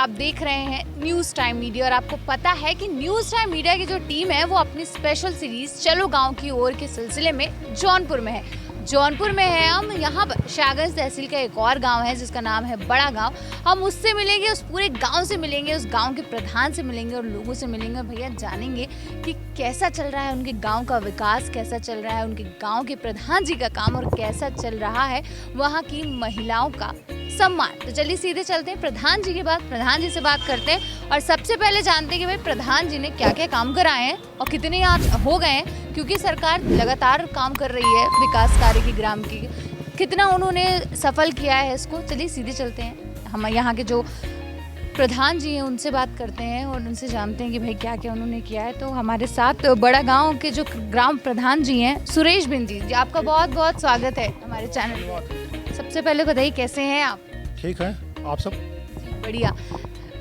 आप देख रहे हैं न्यूज़ टाइम मीडिया और आपको पता है कि न्यूज़ टाइम मीडिया की जो टीम है वो अपनी स्पेशल सीरीज चलो गांव की ओर के सिलसिले में जौनपुर में है। जौनपुर में है हम, यहाँ पर शाहगंज तहसील का एक और गांव है जिसका नाम है बड़ा गांव। हम उससे मिलेंगे, उस पूरे गांव से मिलेंगे, उस गांव के प्रधान से मिलेंगे और लोगों से मिलेंगे और भैया जानेंगे कि कैसा चल रहा है उनके गांव का विकास, कैसा चल रहा है उनके गांव के प्रधान जी का काम और कैसा चल रहा है वहाँ की महिलाओं का सम्मान। तो चलिए सीधे चलते हैं प्रधान जी के बाद, प्रधान जी से बात करते हैं और सबसे पहले जानते हैं कि भाई प्रधान जी ने क्या क्या काम कराए हैं और कितने आज हो गए हैं, क्योंकि सरकार लगातार काम कर रही है विकास कार्य की, ग्राम की, कितना उन्होंने सफल किया है इसको। चलिए सीधे चलते हैं, हम यहाँ के जो प्रधान जी हैं उनसे बात करते हैं और उनसे जानते हैं कि भाई क्या क्या उन्होंने किया है। तो हमारे साथ बड़ा गांव के जो ग्राम प्रधान जी हैं सुरेश बिन जी, आपका बहुत बहुत स्वागत है हमारे चैनल पर। सबसे पहले बताइए कैसे हैं आप? ठीक है, आप सब? बढ़िया।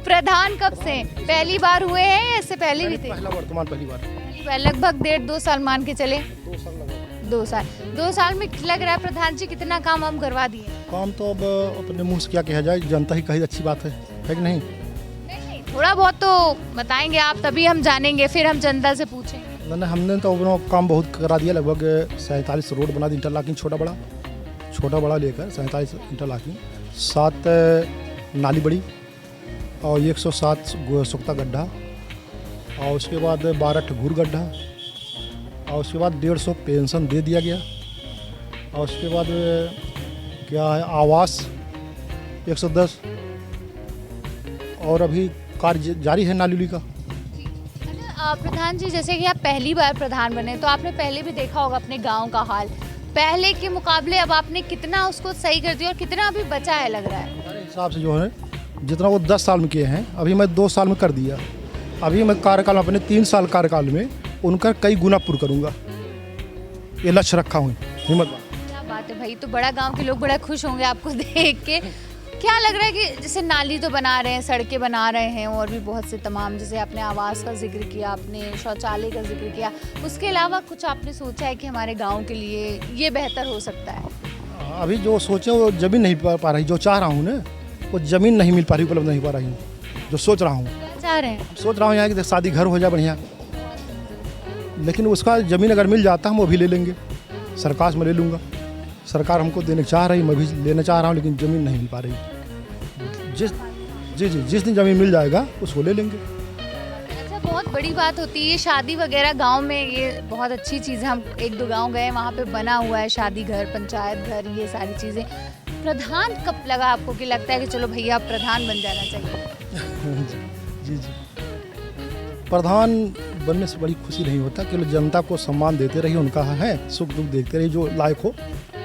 प्रधान कब से, पहली बार हुए हैं या इससे पहले भी थे? वर्तमान पहली बार। लगभग 1.5-2 साल मान के चले। 2 साल। 2 साल में लग रहा है प्रधान जी कितना काम हम करवा दिए? काम तो अब अपने मुंह से क्या कहा जाए, जनता ही कही अच्छी बात है कि नहीं? नहीं, थोड़ा बहुत तो बताएंगे आप, तभी हम जानेंगे, फिर हम जनता से पूछेंगे। नहीं, हमने तो अपना काम बहुत करा दिया। लगभग 47 रोड बना दी, इंटरलॉकिंग छोटा बड़ा लेकर 47 इंटरलॉकिंग, 7 नाली बड़ी और 107 सुख्ता गड्ढा और उसके बाद 12 ठगुर गड्ढा और उसके बाद 150 पेंशन दे दिया गया और उसके बाद क्या है आवास 110 और अभी कार्य जारी है नाली का। अच्छा प्रधान जी, जैसे कि आप पहली बार प्रधान बने तो आपने पहले भी देखा होगा अपने गांव का हाल, पहले के मुकाबले अब आपने कितना उसको सही कर दिया और कितना अभी बचा है लग रहा है? मेरे हिसाब से जो है जितना वो 10 साल में किए हैं अभी मैं 2 साल में कर दिया। अभी मैं कार्यकाल अपने 3 साल कार्यकाल में उनका कई गुना पूर्ण करूँगा, ये लक्ष्य रखा हूँ। हिम्मत। क्या बात है भाई, तो बड़ा गांव के लोग बड़ा खुश होंगे आपको देख के। क्या लग रहा है कि जैसे नाली तो बना रहे हैं, सड़कें बना रहे हैं और भी बहुत से तमाम, जैसे आपने आवास का जिक्र किया, आपने शौचालय का जिक्र किया, उसके अलावा कुछ आपने सोचा है कि हमारे गांव के लिए ये बेहतर हो सकता है? अभी जो सोचे वो ज़मीन नहीं पा रही, जो चाह रहा हूँ ना वो ज़मीन नहीं मिल पा रही, उपलब्ध नहीं पा रही हूँ। जो सोच रहा हूँ, चाह रहे हैं, सोच रहा हूँ यहाँ कि शादी घर हो जाए बढ़िया, लेकिन उसका ज़मीन अगर मिल जाता हम वो भी ले लेंगे, सरकार से मैं ले लूँगा। सरकार हमको देने चाह रही, मैं भी लेना चाह रहा हूँ, लेकिन ज़मीन नहीं मिल पा रही। जिस दिन ज़मीन मिल जाएगा उसको ले लेंगे। अच्छा, बहुत बड़ी बात होती है शादी वगैरह गांव में, ये बहुत अच्छी चीज़ है। हम 1-2 गांव गए, वहाँ पे बना हुआ है शादी घर, पंचायत घर, ये सारी चीज़ें। प्रधान कब लगा आपको कि लगता है कि चलो भैया आप प्रधान बन जाना चाहिए? जी, प्रधान बनने से बड़ी खुशी नहीं होता, केवल जनता को सम्मान देते रहिए, उनका है सुख दुख देखते रहिए, जो लायक हो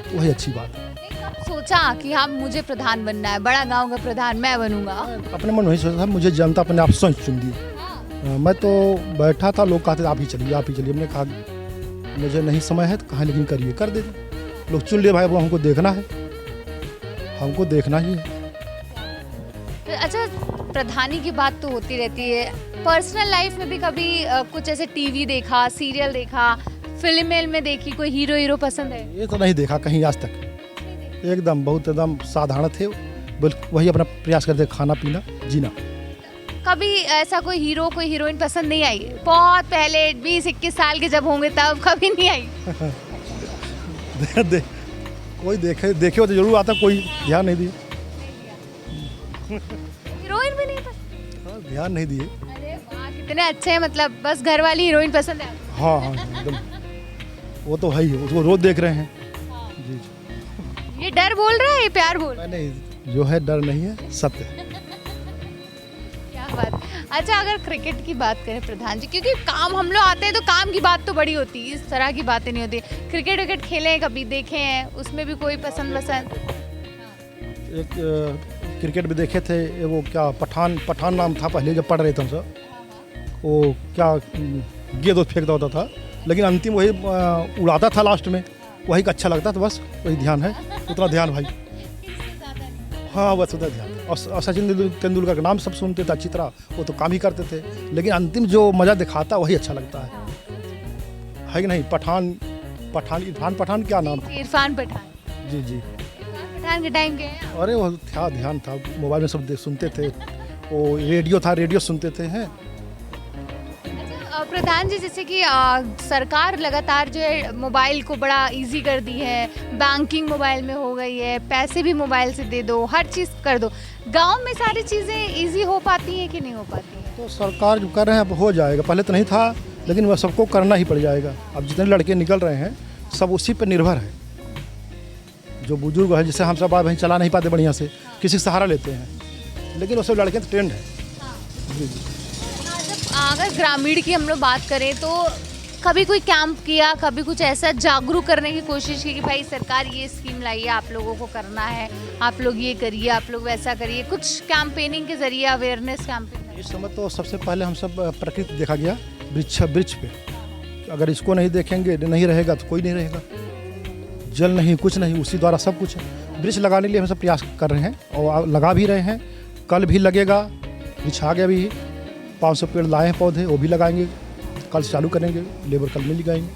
वही अच्छी बात है। सोचा कि हाँ मुझे प्रधान बनना है, बड़ा गांव का प्रधान मैं बनूंगा? अपने मन में नहीं सोचा था, मुझे जनता अपने आप स्वयं चुन दी। मैं तो बैठा था, लोग कहते आप ही चलिए। हमने कहा मुझे नहीं समय है तो कहाँ, लेकिन करिए, कर दे। लोग चुन लिए भाई, वो हमको देखना है, हमको देखना ही है। अच्छा, प्रधानी की बात तो होती रहती है, पर्सनल लाइफ में भी कभी कुछ ऐसे टीवी देखा, सीरियल देखा, फिल्म में देखी, कोई हीरो पसंद है? ये तो नहीं देखा कहीं आज तक, एकदम बहुत एकदम साधारण थे, बिल्कुल वही अपना प्रयास करते, खाना पीना जीना। कभी ऐसा कोई हीरो कोई हीरोइन पसंद नहीं आई? बहुत पहले 20-21 साल के जब होंगे तब कभी नहीं आई? कोई देखे हो तो जरूर आता, कोई ध्यान नहीं दिए। हीरोइन भी नहीं पसंद? हाँ, ध्यान नहीं दिए। अरे वाह, कितने अच्छे हैं, मतलब बस घर वाली हीरोइन पसंद है? हाँ एकदम, वो तो है ही, उसको रोज देख रहे हैं। जी। ये डर बोल रहा है, ये प्यार बोल रहा है? नहीं, जो है डर नहीं है, सत्य। क्या बात। अच्छा, अगर क्रिकेट की बात करें प्रधान जी, क्योंकि काम हम लोग आते हैं तो काम की बात तो बड़ी होती है, इस तरह की बातें नहीं होती। क्रिकेट खेले हैं कभी, देखे हैं, उसमें भी कोई पसंद? एक क्रिकेट भी देखे थे, वो क्या पठान नाम था पहले जब पढ़ रहे थे हम सब, वो क्या गेंद फेंकता होता था, लेकिन अंतिम वही उड़ाता था लास्ट में, वही का अच्छा लगता था, बस वही ध्यान है, उतना ध्यान भाई। हाँ बस उतना ध्यान। और सचिन तेंदुलकर का नाम सब सुनते थे अच्छी तरह, वो तो काम ही करते थे, लेकिन अंतिम जो मज़ा दिखाता वही अच्छा लगता है कि नहीं? इरफान पठान क्या नाम? इरफान पठान। जी। पठान के टाइम के? अरे वो था, ध्यान था, मोबाइल में सब सुनते थे, वो रेडियो था, रेडियो सुनते थे हैं। प्रधान जी, जैसे कि सरकार लगातार जो है मोबाइल को बड़ा इजी कर दी है, बैंकिंग मोबाइल में हो गई है, पैसे भी मोबाइल से दे दो, हर चीज़ कर दो। गांव में सारी चीज़ें इजी हो पाती हैं कि नहीं हो पाती हैं? तो सरकार जो कर रहे हैं अब हो जाएगा, पहले तो नहीं था, लेकिन वह सबको करना ही पड़ जाएगा। अब जितने लड़के निकल रहे हैं सब उसी पर निर्भर है। जो बुजुर्ग है, जैसे हम सब भाई बहन चला नहीं पाते बढ़िया से, किसी सहारा लेते हैं, लेकिन वो सब लड़के तो ट्रेंड है। जी जी। अगर ग्रामीण की हम लोग बात करें तो कभी कोई कैंप किया, कभी कुछ ऐसा जागरूक करने की कोशिश की कि भाई सरकार ये स्कीम लाई है, आप लोगों को करना है, आप लोग ये करिए, आप लोग वैसा करिए, कुछ कैंपेनिंग के जरिए, अवेयरनेस कैंपेनिंग? इस समय तो सबसे पहले हम सब प्रकृति देखा गया, वृक्ष पे। अगर इसको नहीं देखेंगे, नहीं रहेगा तो कोई नहीं रहेगा। जल नहीं, कुछ नहीं, उसी द्वारा सब कुछ है। वृक्ष लगाने के लिए हम सब प्रयास कर रहे हैं और लगा भी रहे हैं। कल भी लगेगा, वृक्ष आ गया भी, 500 पेड़ लाए हैं पौधे, वो भी लगाएंगे। कल से चालू करेंगे, लेबर कल में लगाएंगे,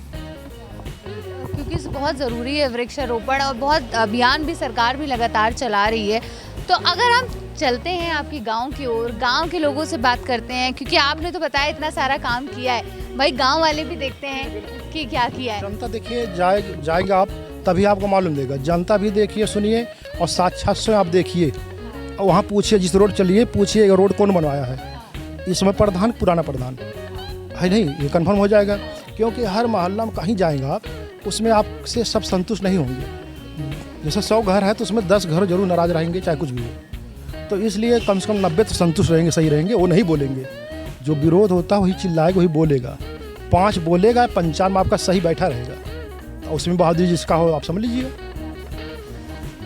क्योंकि बहुत ज़रूरी है वृक्षारोपण, और बहुत अभियान भी सरकार भी लगातार चला रही है। तो अगर हम चलते हैं आपकी गांव की ओर, गांव के लोगों से बात करते हैं, क्योंकि आपने तो बताया इतना सारा काम किया है, भाई गांव वाले भी देखते हैं कि क्या किया है। जनता देखिए, जाएगा आप तभी आपको मालूम देगा। जनता भी देखिए, सुनिए, और साक्षात से आप देखिए, और वहाँ पूछिए, जिस रोड चलिए पूछिए रोड कौन बनवाया है। इस समय प्रधान पुराना प्रधान है नहीं, ये कंफर्म हो जाएगा, क्योंकि हर मोहल्ला में कहीं जाएंगे आप, उसमें आपसे सब संतुष्ट नहीं होंगे। जैसे 100 घर है तो उसमें 10 घर जरूर नाराज रहेंगे, चाहे कुछ भी हो। तो इसलिए कम से कम 90 तो संतुष्ट रहेंगे, सही रहेंगे, वो नहीं बोलेंगे। जो विरोध होता है वही चिल्लाएगा, वही बोलेगा। 5 बोलेगा, 95 में आपका सही बैठा रहेगा। उसमें बहादुरी जिसका हो आप समझ लीजिए।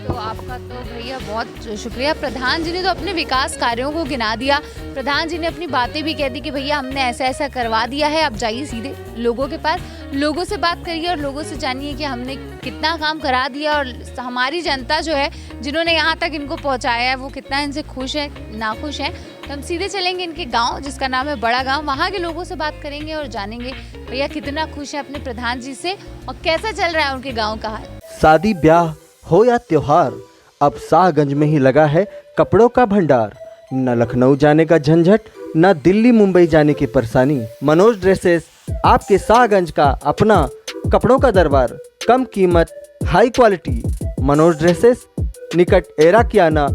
तो आपका तो भैया बहुत शुक्रिया। प्रधान जी ने तो अपने विकास कार्यों को गिना दिया, प्रधान जी ने अपनी बातें भी कह दी कि भैया हमने ऐसा ऐसा करवा दिया है। अब जाइए सीधे लोगों के पास, लोगों से बात करिए और लोगों से जानिए कि हमने कितना काम करा दिया, और हमारी जनता जो है जिन्होंने यहाँ तक इनको पहुँचाया है वो कितना इनसे खुश है, नाखुश है। तो हम सीधे चलेंगे इनके गाँव, जिसका नाम है बड़ा गाँव, वहाँ के लोगों से बात करेंगे और जानेंगे भैया कितना खुश है अपने प्रधान जी से और कैसा चल रहा है उनके गाँव का हाल। शादी ब्याह हो या त्योहार, अब शाहगंज में ही लगा है कपड़ों का भंडार। न लखनऊ जाने का झंझट, न दिल्ली मुंबई जाने की परेशानी। मनोज ड्रेसेस आपके शाहगंज का अपना कपड़ों का दरबार। कम कीमत, हाई क्वालिटी। मनोज ड्रेसेस, निकट एरा कियाना,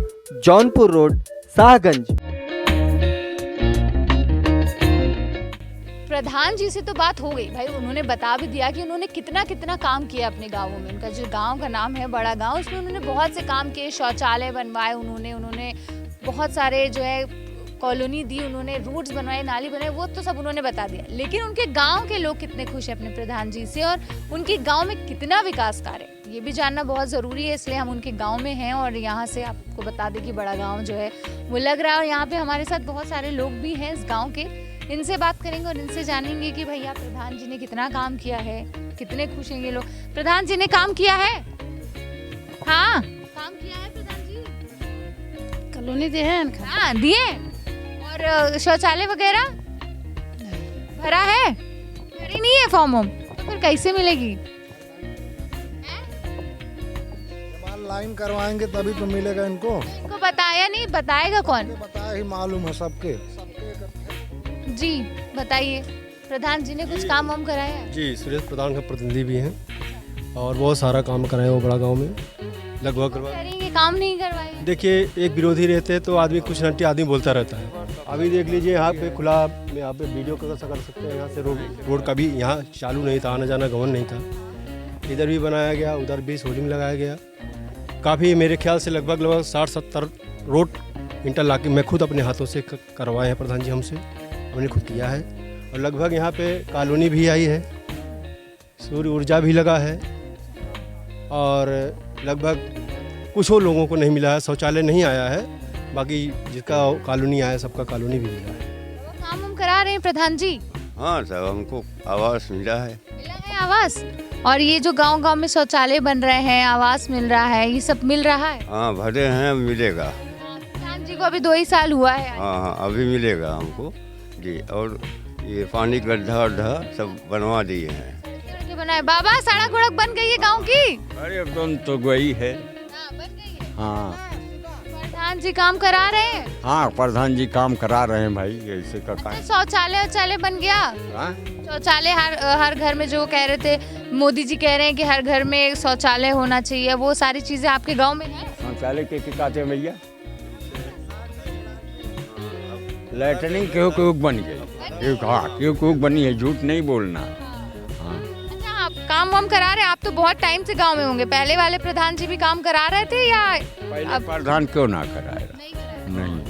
जौनपुर रोड, शाहगंज। प्रधान जी से तो बात हो गई भाई, उन्होंने बता भी दिया कि उन्होंने कितना कितना काम किया अपने गाँवों में। उनका जो गांव का नाम है बड़ा गांव, उसमें उन्होंने बहुत से काम किए, शौचालय बनवाए उन्होंने बहुत सारे जो है कॉलोनी दी, उन्होंने रोड्स बनवाए, नाली बनाए, वो तो सब उन्होंने बता दिया। लेकिन उनके गांव के लोग कितने खुश हैं अपने प्रधान जी से और उनके गांव में कितना विकास कार्य, ये भी जानना बहुत ज़रूरी है। इसलिए हम उनके गांव में हैं और यहाँ से आपको बता दें कि बड़ा गांव जो है वो लग रहा है। और यहाँ पे हमारे साथ बहुत सारे लोग भी हैं इस गाँव के, इनसे बात करेंगे और इनसे जानेंगे कि भैया प्रधान जी ने कितना काम किया है, कितने खुश हैं ये लोग। प्रधान जी ने काम किया है? हाँ, काम किया है प्रधान जी। कॉलोनी दिए हैं, हाँ दिए। और शौचालय वगैरह भरा है? भरी नहीं है फॉर्म, तो फिर कैसे मिलेगी? लाइन करवाएंगे तभी तो मिलेगा इनको। इनको बताया नहीं, बताएगा कौन? बताया ही मालूम है सबके। जी बताइए, प्रधान जी ने कुछ काम वाम कराया है? जी, सुरेश प्रधान का प्रतिनिधि भी हैं और बहुत सारा काम कराए वो बड़ा गांव में, लगभग करेंगे, काम नहीं करवाए। देखिए, एक विरोधी रहते हैं तो आदमी कुछ नट्टी आदमी बोलता रहता है। अभी देख लीजिए यहाँ पे खुला, यहाँ पे वीडियो कर सकते हैं। यहाँ से रोड का भी यहाँ चालू नहीं था, आना जाना गमन नहीं था। इधर भी बनाया गया, उधर भी होर्डिंग लगाया गया। काफ़ी मेरे ख्याल से लगभग 60-70 रोड इंटरलॉकिंग मैं खुद अपने हाथों से करवाए हैं प्रधान जी हमसे, हमने खुद किया है। और लगभग यहाँ पे कॉलोनी भी आई है, सूर्य ऊर्जा भी लगा है और लगभग कुछ और लोगों को नहीं मिला है, शौचालय नहीं आया है, बाकी जिसका कॉलोनी आया सबका कॉलोनी भी मिला है। वो काम हम करा रहे हैं प्रधान जी? हाँ सब हमको आवास मिला है। मिला है आवास? और ये जो गांव-गांव में शौचालय बन रहे हैं, आवास मिल रहा है, ये सब मिल रहा है? हाँ भरे हैं, मिलेगा। प्रधान जी को अभी 2 ही साल हुआ है। हाँ अभी मिलेगा हमको जी। और ये पानी गड्ढा वड्ढा सब बनवा दिए हैं। बनाए बाबा, सड़क वड़क बन गई है गाँव की? अरे बन तो गई है। हाँ बन गई है। हाँ प्रधान जी काम करा रहे हैं? हाँ, प्रधान जी काम करा रहे हैं भाई, ऐसे का काम। शौचालय बन गया? हाँ? शौचालय हर घर में, जो कह रहे थे मोदी जी कह रहे हैं कि हर घर में शौचालय होना चाहिए, वो सारी चीजें आपके गांव में है? शौचालय के कहते हैं भैया, लैटरिन क्यों बन गई, क्यों बनी है, झूठ नहीं बोलना। अच्छा, आप काम वाम करा रहे हैं? आप तो बहुत टाइम से गांव में होंगे, पहले वाले प्रधान जी भी काम करा रहे थे या पहले प्रधान क्यों ना कराएगा? नहीं।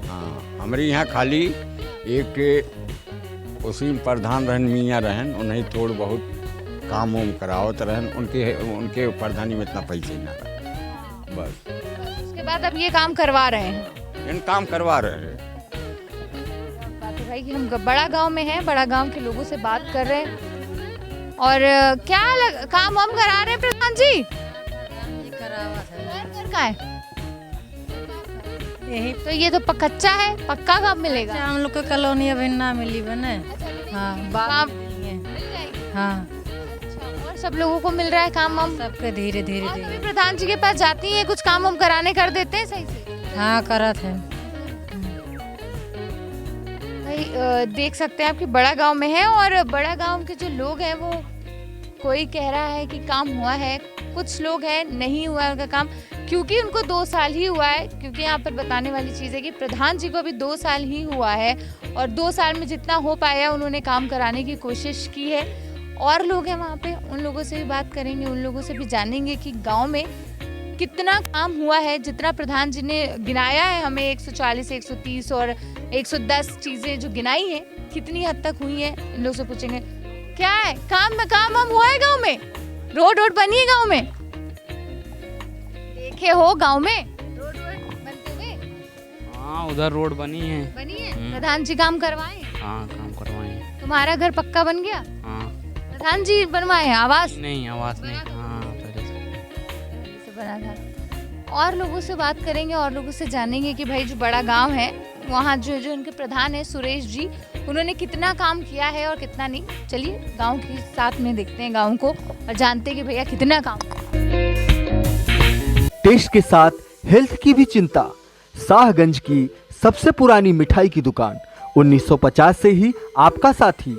हाँ, हमारे यहाँ खाली एक उसी प्रधान रहन, मियाँ रहन, उन्हें थोड़ा बहुत काम वाम करावत रहन, उनके प्रधानी में इतना पैसे ना रहे, बस। उसके बाद अब ये काम करवा रहे हैं? इन काम करवा रहे हैं। बात है भाई कि हम बड़ा गांव में हैं, बड़ा गांव के लोगों से बात कर रहे हैं। और काम वाम करा रहे हैं प्रधान जी? घर का है यही तो ये तो कच्चा है, पक्का कब मिलेगा? हम लोग को कॉलोनी अभी ना मिली बने। हाँ, काम मिल जाएगी? हाँ, और सब लोगों को मिल रहा है काम वाम? सबके धीरे धीरे और धीरे। कभी प्रधान जी के पास जाती हैं, कुछ काम वाम कराने कर देते हैं सही से? हाँ, करत है। भाई देख सकते हैं आप कि बड़ा गांव में है, और बड़ा गांव के जो लोग हैं वो कोई कह रहा है कि काम हुआ है, कुछ लोग हैं नहीं हुआ है उनका काम, क्योंकि उनको 2 साल ही हुआ है। क्योंकि यहाँ पर बताने वाली चीज़ है कि प्रधान जी को अभी 2 साल ही हुआ है, और 2 साल में जितना हो पाया उन्होंने काम कराने की कोशिश की है। और लोग हैं वहाँ पे, उन लोगों से भी बात करेंगे, उन लोगों से भी जानेंगे कि गांव में कितना काम हुआ है। जितना प्रधान जी ने गिनाया है हमें 140, 130 और 110 चीज़ें जो गिनाई हैं, कितनी हद तक हुई हैं, इन लोग से पूछेंगे। क्या है काम वाम हुआ है गांव में? रोड बनी है गांव में? देखे हो गांव में रोड बनते हुए? हाँ, उधर रोड बनी है। प्रधान जी काम करवाए? हाँ, काम करवाए। तुम्हारा घर पक्का बन गया? हाँ। प्रधान जी बनवाए हैं? आवास नहीं, आवास नहीं। हाँ, पहले से बना था। और लोगों से बात करेंगे, और लोगों से जानेंगे कि भाई जो बड़ा गांव है वहाँ जो उनके प्रधान है सुरेश जी, उन्होंने कितना काम किया है और कितना नहीं। चलिए गांव के साथ में देखते हैं गांव को, और जानते हैं कि भैया कितना काम। टेस्ट के साथ हेल्थ की भी चिंता। शाहगंज की सबसे पुरानी मिठाई की दुकान, 1950 से ही आपका साथी,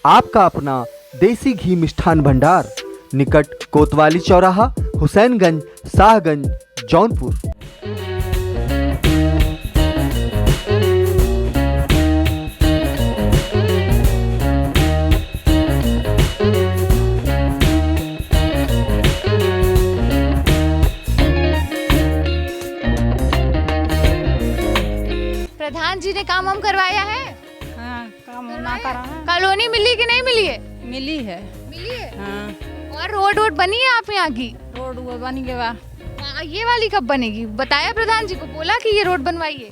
आपका अपना देसी घी मिष्ठान भंडार, निकट कोतवाली चौराहा, हुसैनगंज, शाहगंज, जौनपुर। प्रधान जी ने काम करवाया है? हाँ, काम ना करा है। कॉलोनी मिली कि नहीं मिली है? मिली है। मिली है। हाँ, और रोड बनी है आप यहाँ की? रोड वो बन गया। ये वाली कब बनेगी? बताया प्रधान जी को, बोला कि ये रोड बनवाइए?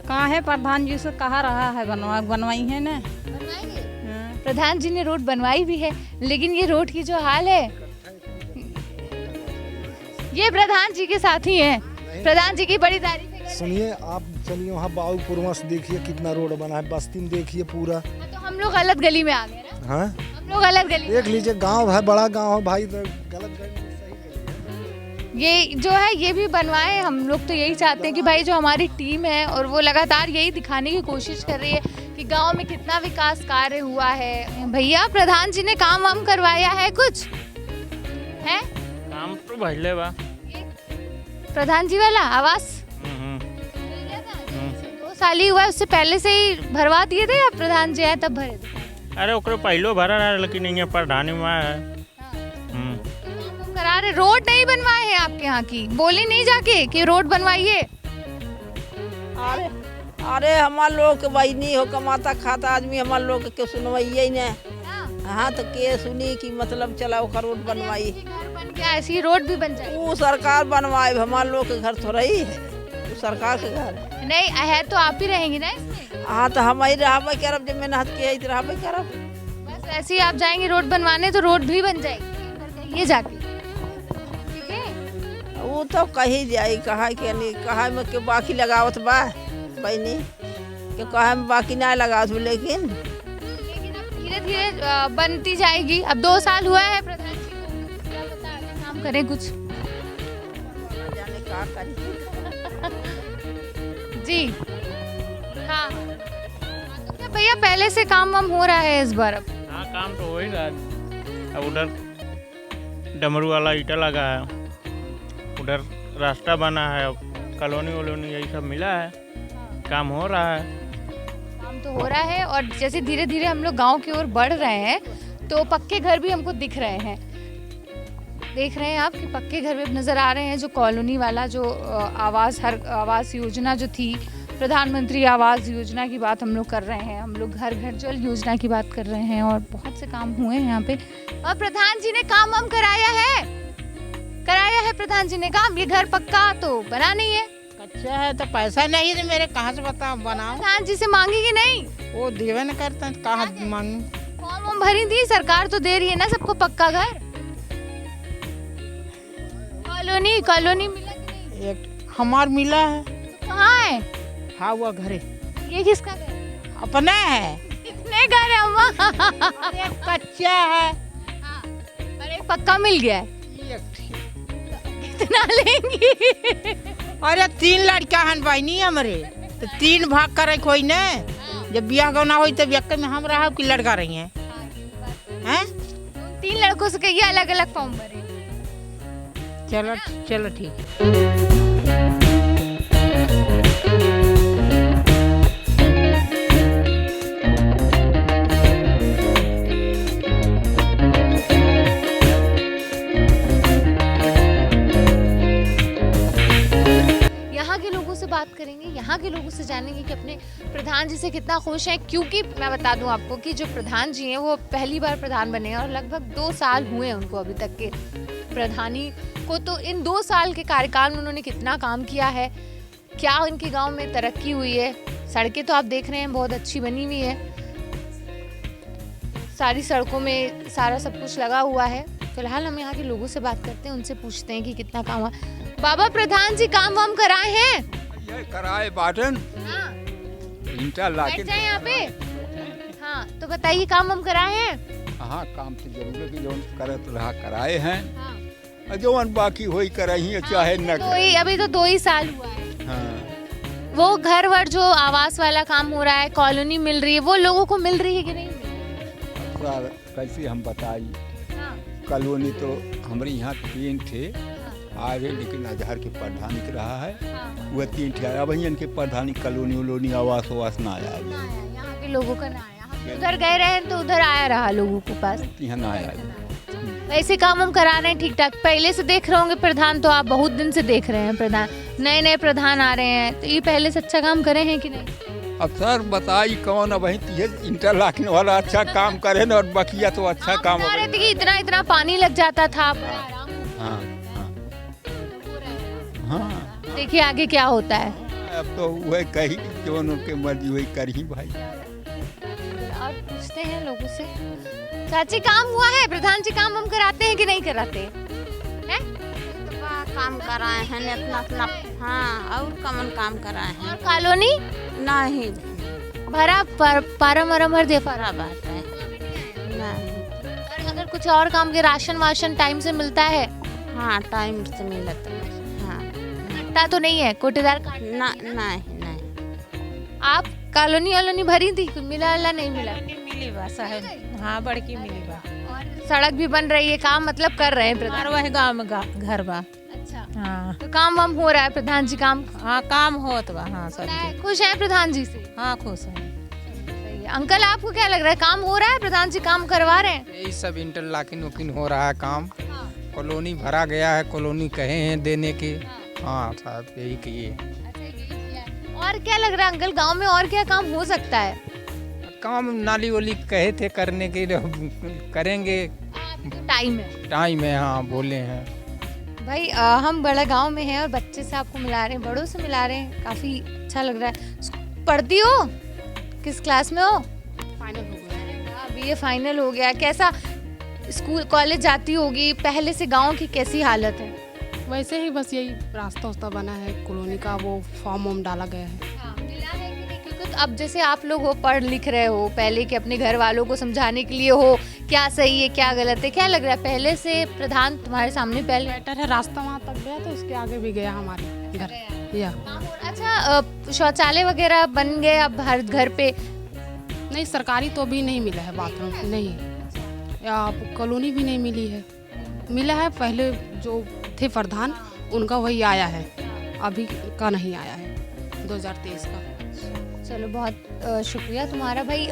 कहाँ है, प्रधान जी से कहा रहा है बनवाई है ना। बनवाएंगे? हाँ। प्रधान जी ने रोड बनवाई भी है, लेकिन ये रोड की जो हाल है, ये प्रधान जी के साथ ही है। प्रधान जी की बड़ी तारीफ है। सुनिए, आप चलिए वहाँ बाबूपुरवा से देखिए कितना रोड बना है, बस्ती में देखिए पूरा। तो हम लोग गलत गली में आ गए ना? हाँ, हम लोग गलत गली देख लीजिए, गांव है, बड़ा गांव है भाई, तो गलत गली में ये जो है ये भी बनवाए। हम लोग तो यही चाहते हैं कि भाई जो हमारी टीम है, और वो लगातार यही दिखाने की कोशिश कर रही है कि गांव में कितना विकास कार्य हुआ है। भैया प्रधान जी ने काम वाम करवाया है कुछ? है काम तो भइले बा। प्रधान जी वाला आवास मिल गया था? 2 साल ही हुआ है, उससे पहले से ही भरवा दिए थे या प्रधान जी आए तब भरे थे? अरे ओकरे पहलो भरा रहा, लेकिन ये प्रधानी में है। करा रहे। रोड नहीं बनवाए हैं आपके यहाँ की? बोले नहीं जाके कि रोड बनवाइए? अरे हमार लोग के भाई नहीं हो, कमाता खाता आदमी, हमार लोग के सुनवाइए ना। हाँ, तो के सुनी कि मतलब चला वो रोड बनवाई। घर बन गया, ऐसी रोड भी बन जाए? वो सरकार बनवाए, हमार लोग के घर थोड़ा ही है, वो सरकार के घर है। नहीं है तो आप ही रहेंगे ना इसमें? हाँ, तो हम ही रहा करब, जब मेहनत की रहा करब। बस ऐसे ही आप जाएंगे रोड बनवाने तो रोड भी बन जाएगी। ये जाके ठीक है, वो तो कहीं जाई, कहा के नहीं, कहा में के बाकी लगावत बा बहनी के, कहा में बाकी ना लगावत, लेकिन अब धीरे धीरे बनती जाएगी। अब 2 साल हुआ है प्रधान जी को, क्या पता आगे काम करें कुछ। जी हाँ तो क्या भैया पहले से काम वाम हो रहा है इस बार अब? हाँ काम तो हो ही रहा है। अब उधर डमरू वाला ईटा लगा है, उधर रास्ता बना है, अब कॉलोनी वॉलोनी यही सब मिला है, काम हो रहा है। काम तो हो रहा है और जैसे धीरे धीरे हम लोग गांव की ओर बढ़ रहे हैं तो पक्के घर भी हमको दिख रहे हैं। देख रहे हैं आप कि पक्के घर भी अब नज़र आ रहे हैं। जो कॉलोनी वाला जो आवास योजना जो थी, प्रधानमंत्री आवास योजना की बात हम लोग कर रहे हैं, हम लोग घर घर जल योजना की बात कर रहे हैं और बहुत से काम हुए हैं यहाँ पे। और प्रधान जी ने काम वाम कराया है प्रधान जी ने काम। ये घर पक्का तो बना नहीं है, कच्चा है तो पैसा नहीं है, मेरे कहाँ से बताओ बनाओ। प्रधान जी से मांगी कि नहीं? वो देवे न करता कहाँ मांगी। फॉर्म वार्म भरी थी, सरकार तो दे रही है ना सबको पक्का घर। कॉलोनी मिला कि नहीं? एक हमार मिला है। तो कहाँ है? हाँ वो घरे। ये किसका घर है? अपना है। कितने घर है अम्मा? एक कच्चा है हाँ, और एक पक्का मिल गया है। एक कितना लेंगी? अरे 3 लड़का हन बहनी हमारे, तो 3 भाग करे कोई न। जब ब्याह गौना हुई तब एक में हम रहा कि लड़का रही हैं। हैं? 3 लड़कों से कहिए अलग अलग फॉर्म भरे। चलो ठीक। यहाँ के लोगों से बात करेंगे, यहाँ के लोगों से जानेंगे कि अपने प्रधान जी से कितना खुश हैं। क्योंकि मैं बता दूं आपको कि जो प्रधान जी हैं वो पहली बार प्रधान बने हैं और लगभग 2 साल हुए हैं उनको अभी तक के प्रधानी को। तो इन 2 साल के कार्यकाल में उन्होंने कितना काम किया है, क्या उनके गांव में तरक्की हुई है। सड़कें तो आप देख रहे हैं बहुत अच्छी बनी हुई है, सारी सड़कों में सारा सब कुछ लगा हुआ है। फिलहाल हम यहाँ के लोगों से बात करते हैं, उनसे पूछते हैं कि कितना काम हुआ। बाबा प्रधान जी काम वाम कराए हैं? ये कराए बाटन हाँ। इंटा लाके बैठ जाए यहाँ पे। हाँ तो बताइए काम वाम कराए हैं? हाँ काम तो जरूर की जो करे तो रहा कराए हैं। हाँ। जौन बाकी होई कराही चाहे न करे। अभी तो 2 ही साल हुआ है। हाँ। वो घर वर जो आवास वाला काम हो रहा है, कॉलोनी मिल रही है, वो लोगों को मिल रही है कि नहीं? सर कैसे हम बताई, हाँ। कॉलोनी तो हमारे यहाँ 3 थे आगे, लेकिन अजहर के प्रधानी के रहा है। हाँ। वह 3 थे आया, वही इनके प्रधानी कॉलोनी वोलोनी आवास वास ना आया। यहाँ के लोगों का ना आया, उधर गए रहे तो उधर आया रहा लोगों के पास, यहाँ ना आया। वैसे काम हम करा रहे हैं ठीक ठाक। पहले से देख रहे होंगे प्रधान, तो आप बहुत दिन से देख रहे हैं प्रधान, नए नए प्रधान आ रहे हैं, तो ये पहले से अच्छा काम करे हैं कि नहीं? अब सर बताई कौन, अब वही इंटरलॉकिंग वाला अच्छा काम करे ना, और बकिया तो अच्छा काम बता रहे थे कि इतना पानी लग जाता था। हाँ हाँ। देखिए आगे क्या होता है। अब तो वही कही जो उनके मर्जी वही कर ही भाई। और पूछते हैं लोगों से, चाची काम हुआ है? प्रधान जी काम हम कराते हैं कि नहीं कराते हैं? काम कराए हैं इतना। हाँ और कमन काम कराए हैं। और कॉलोनी नहीं भरा पारा दे भरा बात है नहीं। और अगर कुछ और काम के राशन वाशन टाइम से मिलता है? हाँ टाइम से मिलता है। हाँ कट्टा तो नहीं है कोटेदार काट? नहीं। आप कॉलोनी वालोनी भरी थी, कुछ मिला वाला नहीं मिला? मिली बा साहब, हाँ बड़की मिली बा। और सड़क भी बन रही है, काम मतलब कर रहे हैं प्रधान? वही गाँव में घर बा। अच्छा हाँ तो काम वाम हो रहा है प्रधान जी काम? हाँ काम होत बा। हाँ सब खुश हैं प्रधान जी से? हाँ खुश है। सही है। अंकल आपको क्या लग रहा है, काम हो रहा है? प्रधान जी काम करवा रहे हैं? यही सब इंटरलॉकिंग वोकिंग हो रहा है काम। कॉलोनी भरा गया है, कॉलोनी कहे हैं देने के। हाँ साहब यही किए। और क्या लग रहा है अंकल, गांव में और क्या काम हो सकता है? काम नाली वाली कहे थे करने के, करेंगे। टाइम है हाँ बोले हैं भाई। हम बड़ा गांव में हैं और बच्चे से आपको मिला रहे हैं, बड़ों से मिला रहे हैं, काफ़ी अच्छा लग रहा है। पढ़ती हो? किस क्लास में हो? फाइनल हो गया। अभी ये फाइनल हो गया। कैसा स्कूल कॉलेज जाती होगी? पहले से गांव की कैसी हालत है? वैसे ही बस यही रास्ता बना है कॉलोनी का, वो फॉर्म वॉर्म डाला गया है। मिला है कि नहीं? क्योंकि अब जैसे आप लोग हो, पढ़ लिख रहे हो, पहले के अपने घर वालों को समझाने के लिए हो क्या सही है क्या गलत है, क्या लग रहा है? पहले से प्रधान तुम्हारे सामने पहले बेटर है, रास्ता वहाँ तक गया तो उसके आगे भी गया हमारे घर या। अच्छा शौचालय वगैरह बन गए अब हर घर पे? नहीं, सरकारी तो अभी नहीं मिला है बाथरूम, नहीं, या कॉलोनी भी नहीं मिली है। मिला है पहले जो थे प्रधान, उनका वही आया है, अभी का नहीं आया है 2023 का। चलो बहुत शुक्रिया तुम्हारा भाई।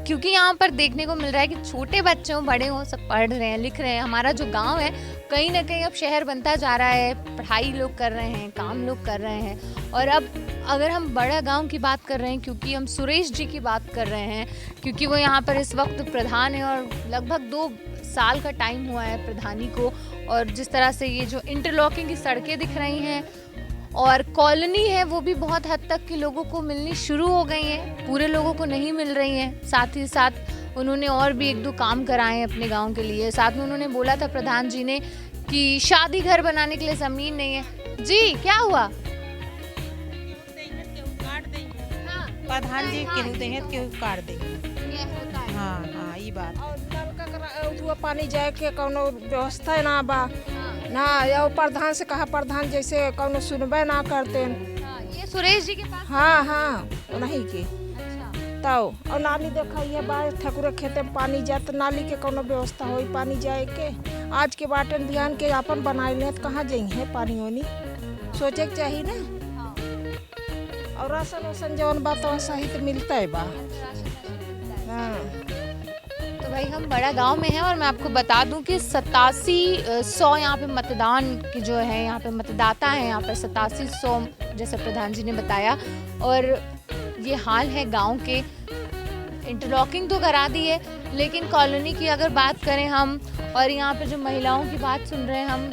क्योंकि यहाँ पर देखने को मिल रहा है कि छोटे बच्चे हों बड़े हों सब पढ़ रहे हैं लिख रहे हैं। हमारा जो गांव है कहीं ना कहीं अब शहर बनता जा रहा है, पढ़ाई लोग कर रहे हैं, काम लोग कर रहे हैं। और अब अगर हम बड़ा गांव की बात कर रहे हैं, क्योंकि हम सुरेश जी की बात कर रहे हैं, क्योंकि वो यहाँ पर इस वक्त प्रधान है और लगभग 2 साल का टाइम हुआ है प्रधानी को। और जिस तरह से ये जो इंटरलॉकिंग की सड़कें दिख रही हैं और कॉलोनी है वो भी बहुत हद तक के लोगों को मिलनी शुरू हो गई हैं, पूरे लोगों को नहीं मिल रही हैं। साथ ही साथ उन्होंने और भी 1-2 काम कराए हैं अपने गांव के लिए। साथ में उन्होंने बोला था प्रधान जी ने कि शादी घर बनाने के लिए ज़मीन नहीं है। जी क्या हुआ? प्रधान जी केहू देंगे केहू काट देंगे। हाँ हाँ ये बात। और नल का पानी जाए के कोनो व्यवस्था ना बा ना, या प्रधान से कहा, प्रधान जैसे कोनो सुनबे ना करते। ये सुरेश जी के पास? हाँ हाँ नहीं के तब। और नाली देखा ये बार ठकुर खेते में पानी जाए तो नाली के कोनो व्यवस्था हो पानी जाए के। आज के बाटन ध्यान के अपन बनाए ले तो कहाँ जाएंगे पानी होनी, सोचे के चाहिए ना। और राशन वासन जौन बात सही तो मिलता है बा। हाँ तो भाई हम बड़ा गांव में हैं और मैं आपको बता दूं कि 8700 यहाँ पे मतदान की जो है यहाँ पे मतदाता हैं यहाँ पर 8700 जैसे प्रधान जी ने बताया। और ये हाल है गांव के। इंटरलॉकिंग तो करा दी है लेकिन कॉलोनी की अगर बात करें हम और यहाँ पे जो महिलाओं की बात सुन रहे हैं हम,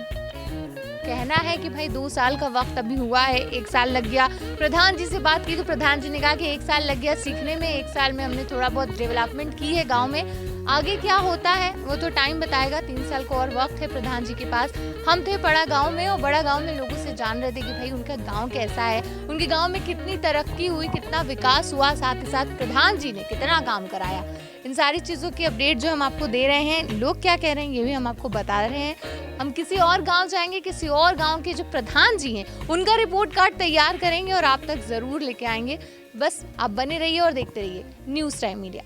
कहना है कि भाई 2 साल का वक्त अभी हुआ है, 1 साल लग गया। प्रधान जी से बात की तो प्रधान जी ने कहा कि 1 साल लग गया सीखने में, 1 साल में हमने थोड़ा बहुत डेवलपमेंट की है गांव में। आगे क्या होता है वो तो टाइम बताएगा। 3 साल को और वक्त है प्रधान जी के पास। हम थे बड़ा गांव में और बड़ा गांव में लोगों से जान रहे थे कि भाई उनका गांव कैसा है, उनके गांव में कितनी तरक्की हुई, कितना विकास हुआ, साथ ही साथ प्रधान जी ने कितना काम कराया। इन सारी चीज़ों की अपडेट जो हम आपको दे रहे हैं, लोग क्या कह रहे हैं ये भी हम आपको बता रहे हैं। हम किसी और गांव जाएंगे, किसी और गांव के जो प्रधान जी हैं उनका रिपोर्ट कार्ड तैयार करेंगे और आप तक ज़रूर लेके आएंगे। बस आप बने रहिए और देखते रहिए न्यूज़ टाइम मीडिया।